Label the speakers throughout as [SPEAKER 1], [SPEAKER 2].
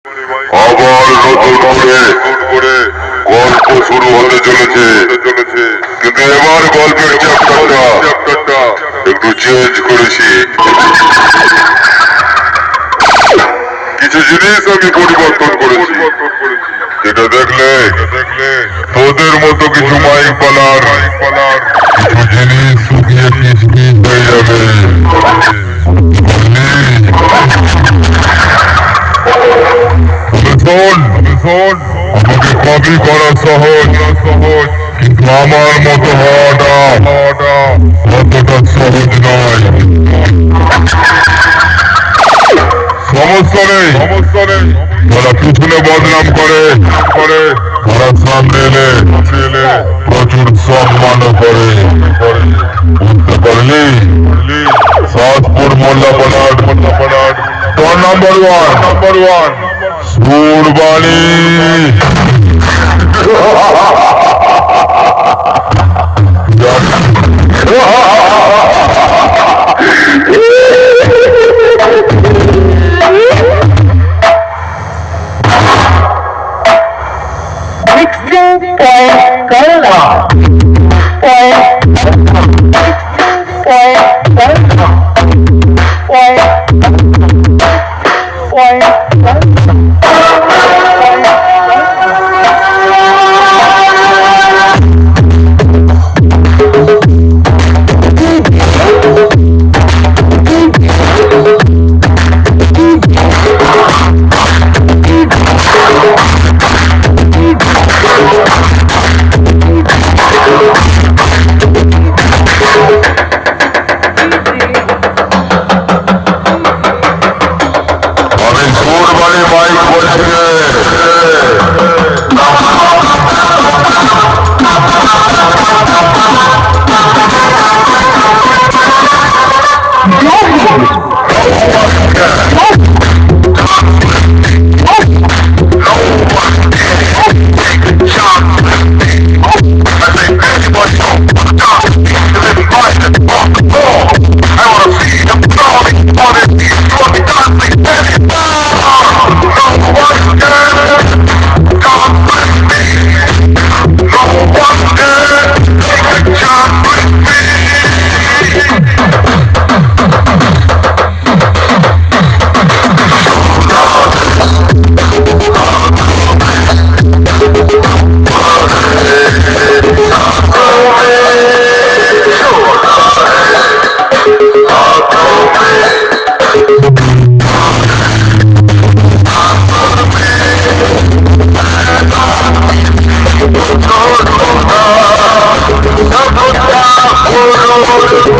[SPEAKER 1] আবার নতুন করে গল্প শুরু হতে চলেছে, কিন্তু এবার গল্পের চ্যাপ্টারটা একটু চেঞ্জ করেছি। কিছু জিনিস আমি পরিবর্তন করেছি, যেটা দেখলে তোদের মতো কিছু মাইক পালার কিছু জিনিস শুকিয়ে কিসমিস হয়ে যাবে। শোন, আমাকে কপি করা সহজ, কিন্তু আমার মতো হওয়াটা অতটা সহজ নয়। সমস্যা নেই, যারা পিছনে বদনাম করে তারা সামনে এলে প্রচুর সম্মানও করে। বুঝতে পারলি? সাতপুর মোল্লাপাড়ার নাম্বার ওয়ান সুরবাণী।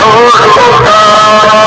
[SPEAKER 1] Oh,